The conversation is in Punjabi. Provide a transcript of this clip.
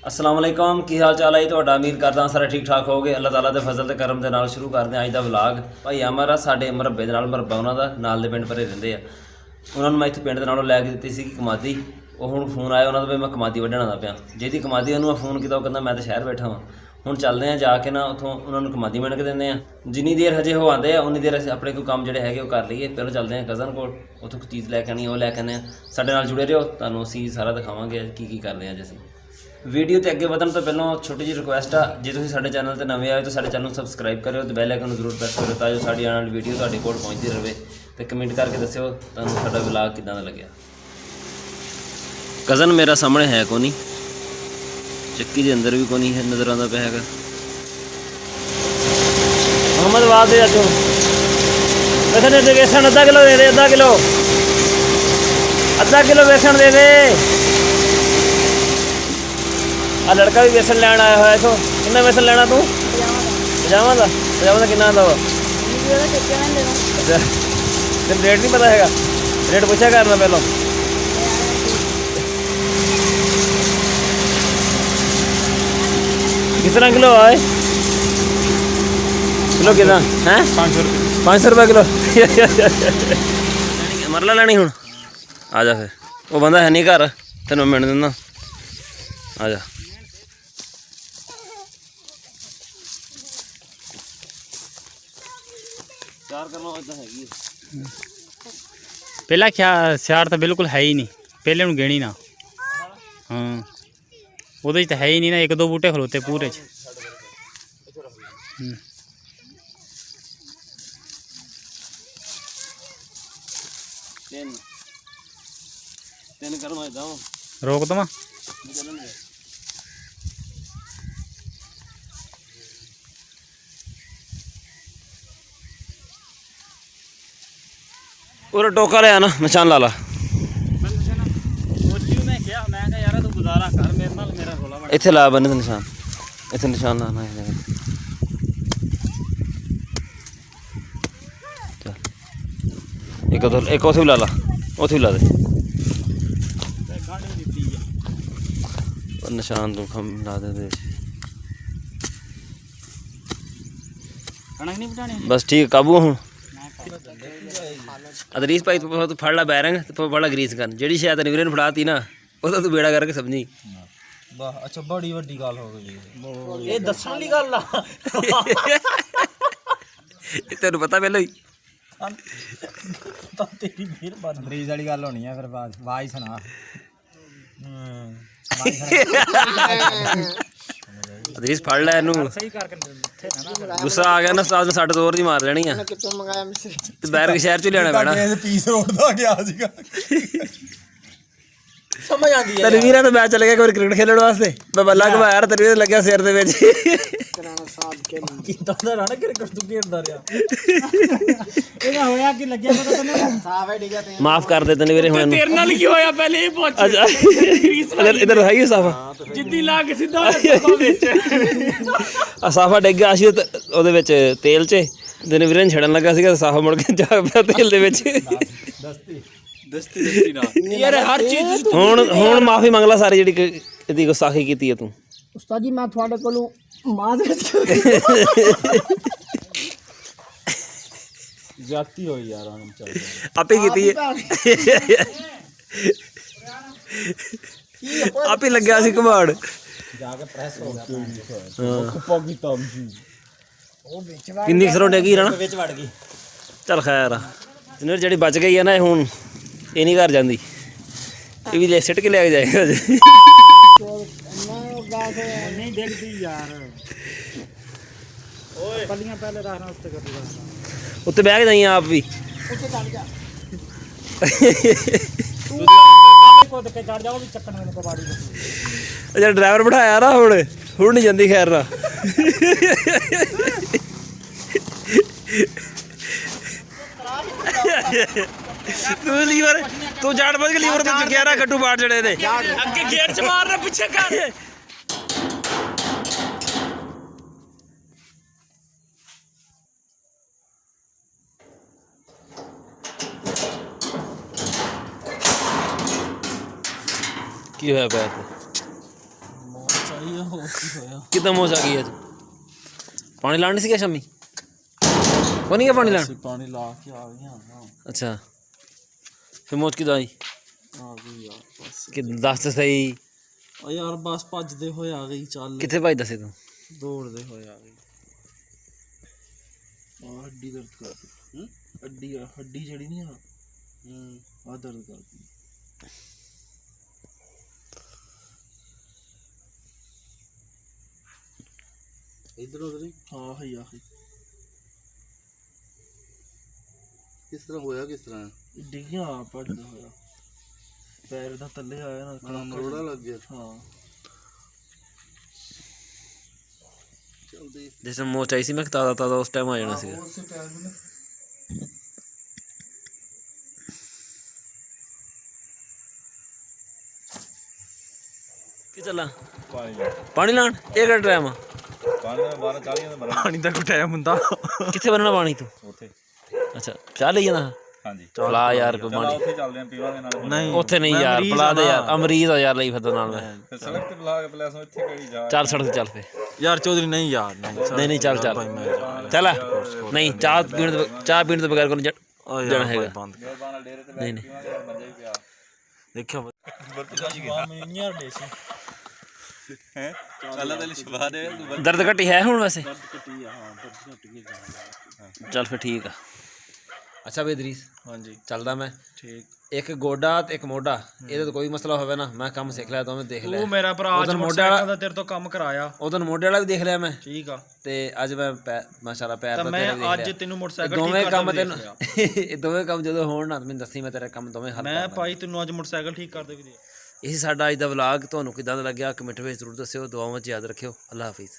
अस्सलाम वालेकुम की हाल चाल है जी तुहाडा। उम्मीद करदा सारे ठीक ठाक होगे। अल्लाह ताला दे फजल ते करम दे नाल शुरू करदे अज दा व्लॉग। भाई अमर आ साडे मरब्बे दे नाल मरब्बा उन्हां दा नाल दे पिंड भरे रहिंदे आ। उन्हां नूं मैं इत्थे पिंड दे नालों लै के दित्ती सी कमादी। ਉਹ ਹੁਣ ਫੋਨ ਆਇਆ ਉਹਨਾਂ ਦਾ ਵੀ ਮੈਂ ਕਮਾਦੀ ਵੱਢਣ ਆਉਂਦਾ ਪਿਆ। ਜਿਹਦੀ ਕਮਾਦੀ ਉਹਨੂੰ ਮੈਂ ਫੋਨ ਕੀਤਾ, ਉਹ ਕਹਿੰਦਾ ਮੈਂ ਤਾਂ ਸ਼ਹਿਰ ਬੈਠਾ ਵਾਂ। ਹੁਣ ਚੱਲਦੇ ਹਾਂ ਜਾ ਕੇ ਨਾ ਉੱਥੋਂ ਉਹਨਾਂ ਨੂੰ ਕਮਾਦੀ ਮਿਣ ਕੇ ਦਿੰਦੇ ਹਾਂ। ਜਿੰਨੀ ਦੇਰ ਹਜੇ ਉਹ ਆਉਂਦੇ ਆ ਉਨੀ ਦੇਰ ਅਸੀਂ ਆਪਣੇ ਕੋਈ ਕੰਮ ਜਿਹੜੇ ਹੈਗੇ ਉਹ ਕਰ ਲਈਏ। ਪਹਿਲਾਂ ਚੱਲਦੇ ਹਾਂ ਕਜ਼ਨ ਕੋਲ, ਉੱਥੋਂ ਕੋਈ ਚੀਜ਼ ਲੈ ਕੇ ਆਉਣੀ ਉਹ ਲੈ ਕੇ ਆਉਂਦੇ ਹਾਂ। ਸਾਡੇ ਨਾਲ ਜੁੜੇ ਰਹੋ, ਤੁਹਾਨੂੰ ਅਸੀਂ ਸਾਰਾ ਦਿਖਾਵਾਂਗੇ ਕੀ ਕਰਦੇ ਹਾਂ ਅੱਜ ਅਸੀਂ। ਵੀਡੀਓ ਤੇ ਅੱਗੇ ਵਧਣ ਤੋਂ ਪਹਿਲਾਂ ਛੋਟੀ ਜਿਹੀ ਰਿਕੁਐਸਟ ਆ, ਜੇ ਤੁਸੀਂ ਸਾਡੇ ਚੈਨਲ ਤੇ ਨਵੇਂ ਆਏ ਤਾਂ ਸਾਡੇ ਚੈਨਲ ਨੂੰ ਸਬਸਕ੍ਰਾਈਬ ਕਰਿਓ ਤੇ ਬੈਲ ਆਈਕਨ ਨੂੰ ਜ਼ਰੂਰ ਪ੍ਰੈਸ ਕਰਿਓ ਤਾਂ ਜੋ ਸਾਡੀ ਆਉਣ ਵਾਲੀ ਵੀਡੀਓ ਤੁਹਾਡੇ ਕੋਲ ਪਹੁੰਚਦੀ ਰਹੇ। ਤੇ ਕਮੈਂਟ ਕਰਕੇ ਦੱਸਿਓ ਤੁਹਾਨੂੰ ਸਾਡਾ ਵਲੌਗ ਕਿੱਦਾਂ ਦਾ ਲੱਗਿਆ। ਕਜ਼ਨ ਮੇਰਾ ਸਾਹਮਣੇ ਹੈ ਕੋ ਨਹੀਂ, ਚੱਕੀ ਦੇ ਅੰਦਰ ਵੀ ਕੋ ਨਹੀਂ ਹੈ, ਨਜ਼ਰ ਆਉਂਦਾ ਪਿਆ ਹੈਗਾ। ਅਹਿਮਦਾਬਾਦ ਦੇ ਅੱਜ ਵੇਸਣ ਦੇ ਵੇਸਣ ਅੱਧਾ ਕਿਲੋ ਦੇ ਦੇ, ਅੱਧਾ ਕਿਲੋ ਵੇਸਣ ਦੇ ਦੇ। ਆ ਲੜਕਾ ਵੀ ਵੇਸਣ ਲੈਣ ਆਇਆ ਹੋਇਆ ਇੱਥੋਂ। ਕਿੰਨਾ ਵੇਸਣ ਲੈਣਾ ਤੂੰ? 50 ਦਾ। 50 ਦਾ ਕਿੰਨਾ ਆਉਂਦਾ ਵਾ? ਤੈਨੂੰ ਰੇਟ ਨਹੀਂ ਪਤਾ ਹੈਗਾ? ਰੇਟ ਪੁੱਛਿਆ ਕਰਨਾ ਪਹਿਲਾਂ। किस तरह किलो है? किलो कितना है? 500 रुपये। 500 रुपये किलो। मरला लैनी हूँ। आ जा फिर, वो बंदा है नहीं घर, तेन मिल देना। आ जा। पहला क्या सियार तो बिल्कुल है ही नहीं, पहले नूं गिणी ना। हाँ ਉਹਦੇ 'ਚ ਤਾਂ ਹੈ ਹੀ ਨਹੀਂ ਨਾ, ਇੱਕ ਦੋ ਬੂਟੇ ਖਲੋਤੇ ਪੂਰੇ 'ਚ। ਰੋਕ ਦਵਾਂ? ਉਹ ਟੋਕਾ ਲਿਆ ਨਾ, ਨਿਸ਼ਾਨ ਲਾ ਲਾ। ਇੱਥੇ ਲਾ ਬੰਨ ਤੇ ਨਿਸ਼ਾਨ, ਇੱਥੇ ਨਿਸ਼ਾਨ ਲਾਣਾ ਹੈ। ਚੱਲ ਇੱਕ ਉੱਥੇ ਵੀ ਲਾ ਲਾ, ਉੱਥੇ ਵੀ ਲਾ ਦੇ ਨਿਸ਼ਾਨ। ਤੂੰ ਖਮ ਲਾ ਦੇ ਬਸ ਠੀਕ। ਕਾਬੂ ਹੁਣ ਅਦਰੀਸ ਭਾਈ ਤੂੰ ਫੜ ਲਾ ਬੈਰੰਗ ਤੇ ਫੜ ਲਾ ਗਰੀਸ ਕਰਨ। ਜਿਹੜੀ ਸ਼ਾਇਦ ਵੀਰੇ ਨੂੰ ਫੜਾਤੀ ਨਾ ਉਹਦਾ ਤੂੰ ਬੇੜਾ ਕਰਕੇ ਸਮਝੀ। ਵਾਹ ਅੱਛਾ, ਬੜੀ ਵੱਡੀ ਗੱਲ ਹੋ ਗਈ ਇਹ ਦੱਸਣ ਵਾਲੀ ਗੱਲ ਆ। ਤੈਨੂੰ ਪਤਾ ਪਹਿਲਾਂ ਹੀ ਤਾਂ ਤੇਰੀ ਮਿਹਰਬਾਨੀ। ਰੀਜ ਵਾਲੀ ਗੱਲ ਹੋਣੀ ਆ ਫਿਰ। ਆਵਾਜ਼ ਸੁਣਾ। ਅਦਰੀਸ ਫੜ ਲੈ ਇਹਨੂੰ। ਗੁੱਸਾ ਆ ਗਿਆ ਨਾ ਸਾਜ ਨੂੰ, 60 ਜ਼ੋਰ ਦੀ ਮਾਰ ਲੈਣੀ ਆ। ਤੇ ਬੈਰਗ ਸ਼ਹਿਰ ਚੋਂ ਲਿਆਉਣਾ ਪੈਣਾ। ਪੀਸ ਰੋਡ ਦਾ ਗਿਆ ਸੀਗਾ। ਸਮਝ ਆਉਂਦੀ ਹੈ। ਤਨਵੀਰ ਤਾਂ ਮੈਂ ਚਲੇ ਗਿਆ ਕੋਈ ਕ੍ਰਿਕਟ ਖੇਡਣ ਵਾਸਤੇ। ਮੈਂ ਬੱਲਾ ਘਮਾਇਆ, ਤਨਵੀਰ ਲੱਗਿਆ ਸਿਰ ਦੇ ਵਿੱਚ। ਕਿੱਦਾਂ ਦਾ ਰਾਣਾ ਕ੍ਰਿਕਟ ਤੂੰ ਖੇਡਦਾ ਰਿਹਾ? ਇਹਦਾ ਹੋਇਆ ਕੀ ਲੱਗਿਆ ਪਤਾ ਤੈਨੂੰ? ਸਾਫ ਹੈ ਡਿੱਗਿਆ ਤੇ। ਮਾਫ ਕਰ ਦੇ ਤਨਵੀਰ ਹੁਣ। ਤੇਰੇ ਨਾਲ ਕੀ ਹੋਇਆ ਪਹਿਲੇ ਇਹ ਪੁੱਛ। ਇਧਰ ਹੈ ਹੀ ਸਾਫਾ ਜਿੱਦੀ ਲਾ ਕੇ ਸਿੱਧਾ ਵਿੱਚ ਆ ਸਾਫਾ ਡਿੱਗ ਗਿਆ ਸੀ ਉਹਦੇ ਵਿੱਚ ਤੇਲ 'ਚ। ਤਨਵੀਰ ਨੇ ਛੜਨ ਲੱਗਾ ਸੀਗਾ, ਸਾਫਾ ਮੁੜ ਕੇ ਜਾ ਪਿਆ ਤੇਲ ਦੇ ਵਿੱਚ। ਦਸਤੀ ਨਾ ਯਾਰ ਹਰ ਚੀਜ਼। ਹੁਣ ਮਾਫੀ ਮੰਗ ਲਾ ਸਾਰੀ ਜਿਹੜੀ ਇਹਦੀ ਗੁਸਤਾਖੀ ਕੀਤੀ ਹੈ ਤੂੰ। ਉਸਤਾਦ ਜੀ ਮੈਂ ਤੁਹਾਡੇ ਕੋਲੋਂ ਜਾਤੀ ਹੋਈ ਯਾਰ। ਆਪੇ ਕੀਤੀ ਹੈ, ਆਪੇ ਲੱਗਿਆ ਸੀ ਘਮਾੜ। ਜਾ ਕੇ ਪ੍ਰੈਸ ਹੋ ਗਿਆ। ਕਿੰਨੀ ਸਰੋਂ ਡਿੱਗੀ ਰਾਣਾ ਵਿੱਚ ਵੜ ਗਈ। ਚੱਲ ਖੈਰ ਆ। ਜਿਹਨੇ ਜਿਹੜੀ ਬਚ ਗਈ ਆ ਨਾ, ਇਹ ਹੁਣ ਇਹ ਨਹੀਂ ਘਰ ਜਾਂਦੀ। ਇਹ ਵੀ ਲੈ ਸਿੱਟ ਕੇ ਲੈ ਕੇ ਜਾਏਗਾ। ਨਹੀਂ ਡਿੱਗਦੀ ਯਾਰ। ਓਏ ਪੱਲੀਆਂ ਪਹਿਲੇ ਰੱਖਣਾ, ਉੱਤੇ ਕਰ ਦੇ। ਉੱਤੇ ਬਹਿ ਕੇ ਜਾਈ ਆਪ ਵੀ। ਉੱਤੇ ਚੜ ਜਾ। ਕੁੱਦ ਕੇ ਚੜ ਜਾ, ਉਹ ਵੀ ਚੱਕਣ ਮੈਨੂੰ ਕਬਾੜੀ ਦੇ। ਜਿਹੜਾ ਡਰਾਈਵਰ ਬਿਠਾਇਆ ਨਾ ਹੁਣ ਨਹੀਂ ਜਾਂਦੀ ਖੈਰ ਨਾ। ਤੂੰ ਲੀਵਰ, ਤੂੰ ਜਾਣ ਬੁੱਝ ਕੇ ਲੀਵਰ ਤੇ ਚੁੱਕਿਆ ਨਾ ਗੱਟੂ ਬਾੜ ਜੜੇ ਦੇ। ਅੱਗੇ ਗੇਟ ਚ ਮਾਰਨਾ, ਪਿੱਛੇ ਕਰ। ਕੀ ਹੋਇਆ ਪਿਆ? ਆਈ ਆ ਹੋਰ ਕੀ ਹੋਇਆ ਕਿਦਾਂ ਮੋਚ ਆ ਗਈ ਅੱਜ ਪਾਣੀ ਲਾਣ ਨਹੀਂ ਸੀ ਗਿਆ ਸ਼ਾਮੀ ਕੋ ਨਹੀਂ ਗਿਆ ਪਾਣੀ ਲਾਣ ਅਸੀਂ ਪਾਣੀ ਲਾ ਕੇ ਆ ਗਏ ਹਾਂ ਅੱਛਾ ਫਿਰ ਮੋਚ ਕਿਦਾਂ ਆਈ ਆ ਗਈ ਯਾਰ ਬਸ ਕਿ ਦੱਸ ਤਾਂ ਸਹੀ ਓ ਯਾਰ ਬਸ ਭੱਜਦੇ ਹੋਏ ਆ ਗਈ ਚੱਲ ਕਿੱਥੇ ਭਾਈ ਦੱਸੇ ਤੂੰ ਦੌੜਦੇ ਹੋਏ ਆ ਗਈ ਆ ਹੱਡੀ ਦਰਦ ਕਰਦੀ ਹੱਡੀ ਜਿਹੜੀ ਨਹੀਂ ਆ ਦਰਦ ਕਰਦੀ इधर उधर ही ਹਾਂ ਹੈ ਆ किस तरह होया किस तरह ਡਿੱਗਿਆ ਭੱਜਦਾ ਹੋਇਆ ਪੈਰ ਦਾ ਥੱਲੇ ਆਇਆ ਨਾ हाँ मरोड़ा लग गया ਹਾਂ चल दे ਜਿਸ ਟਾਈਮ ਮੋਚ ਆਈ ਸੀ ਮੈਂ ਤਾਜ਼ਾ ਤਾਜ਼ਾ ਉਸ ਟਾਈਮ ਆ ਜਾਣਾ ਸੀਗਾ उससे टाइम में ਕੀ ਚੱਲਾਂ ਪਾਣੀ ਲਾਣ ਇਹ ਕਿਹੜਾ ਟਾਈਮ ਆ ਪਾਣੀ ਦਾ ਕੋਈ ਟਾਈਮ ਹੁੰਦਾ ਕਿੱਥੇ ਬੰਨਣਾ ਪਾਣੀ ਤੂੰ ਉੱਥੇ ਅੱਛਾ ਚਾਹ ਲਈ ਜਾਣਾ ਹਾਂਜੀ ਪਲਾ ਯਾਰ ਕੋਈ ਪਾਣੀ ਉੱਥੇ ਚੱਲਦੇ ਆਂ ਪੀਵਾਂਗੇ ਨਾਲ ਨਹੀਂ ਉੱਥੇ ਨਹੀਂ ਯਾਰ ਪਲਾ ਦੇ ਯਾਰ ਅਮਰੀਜ਼ ਆ ਯਾਰ ਲਈ ਫਿਰਦਾ ਨਾਲ ਮੈਂ ਫਿਰ ਸੜਕ ਤੇ ਬੁਲਾ ਕੇ ਪਲੇਸ ਇੱਥੇ ਕਿਹੜੀ ਜਾ ਚੱਲ ਸੜਕ ਤੇ ਚੱਲ ਫੇ ਯਾਰ ਚੌਧਰੀ ਨਹੀਂ ਯਾਰ ਨਹੀਂ ਨਹੀਂ ਚੱਲ ਚੱਲ ਚੱਲ ਨਹੀਂ ਚਾਹ ਪੀਣ ਤੋਂ ਬਗੈਰ ਕੋਈ ਜਾਣਾ ਹੈਗਾ ਮਿਹਰਬਾਨ ਡੇਰੇ ਤੇ ਨਹੀਂ ਨਹੀਂ ਪੀਵਾਂਗੇ ਮਜ਼ਾ ਹੀ ਪਿਆ ਦੇਖਿਆ ਮੈਨੂੰ ਡੇਸੀ ਹੈ ਅੱਲਾ ਦੇ ਸ਼ਿਫਾ ਦੇ ਦਰਦ ਘਟੀ ਹੈ ਹੁਣ ਵੈਸੇ ਕੱਟੀ ਹਾਂ ਦਰਦ ਘਟੀ ਗਿਆ ਚੱਲ ਫੇ ਠੀਕ ਆ ਅੱਛਾ ਬੇਦਰੀਸ ਹਾਂਜੀ ਚੱਲਦਾ ਮੈਂ ਠੀਕ ਇੱਕ ਗੋਡਾ ਤੇ ਇੱਕ ਮੋਢਾ ਇਹਦੇ ਤੋਂ ਕੋਈ ਮਸਲਾ ਹੋਵੇ ਨਾ ਮੈਂ ਕੰਮ ਸਿੱਖ ਲਿਆ ਦੋਵੇਂ ਦੇਖ ਲਿਆ ਤੂੰ ਮੇਰਾ ਭਰਾ ਅੱਜ ਉਦੋਂ ਮੋਢੇ ਮੋਟਰਸਾਈਕਲ ਦਾ ਤੇਰੇ ਤੋਂ ਕੰਮ ਕਰਾਇਆ ਉਦੋਂ ਮੋਢੇ ਵਾਲਾ ਵੀ ਦੇਖ ਲਿਆ ਮੈਂ ਠੀਕ ਆ ਤੇ ਅੱਜ ਮੈਂ ਮਾਸ਼ਾਅੱਲਾ ਪੈਰ ਤਾਂ ਦਾ ਮੈਂ ਤੇਰਾ ਵੀ ਦੇਖ ਅੱਜ ਲਿਆ ਤੈਨੂੰ ਮੋਟਰਸਾਈਕਲ ਦੋਵੇਂ ਠੀਕ ਕੰਮ ਕਰਦੇ ਤੈਨੂੰ ਇਹ ਦੋਵੇਂ ਕੰਮ ਜਦੋਂ ਹੋਣ ਨਾ ਮੈਨੂੰ ਦੱਸੀ ਮੈਂ ਤੇਰਾ ਕੰਮ ਦੋਵੇਂ ਹੱਲ ਮੈਂ ਕਰ ਭਾਈ ਤੈਨੂੰ ਅੱਜ ਮੋਟਰਸਾਈਕਲ ਠੀਕ ਕਰਦੇ ਵੀ ਦੇ ਇਹ ਸਾਡਾ ਅੱਜ ਦਾ ਵਲੌਗ ਤੁਹਾਨੂੰ ਕਿਦਾਂ ਦਾ ਲੱਗਿਆ ਕਮੈਂਟ ਵਿੱਚ ਜ਼ਰੂਰ ਦੱਸਿਓ ਦੁਆਵਾਂ 'ਚ ਯਾਦ ਰੱਖਿਓ ਅੱਲਾ ਹਾਫਿਜ਼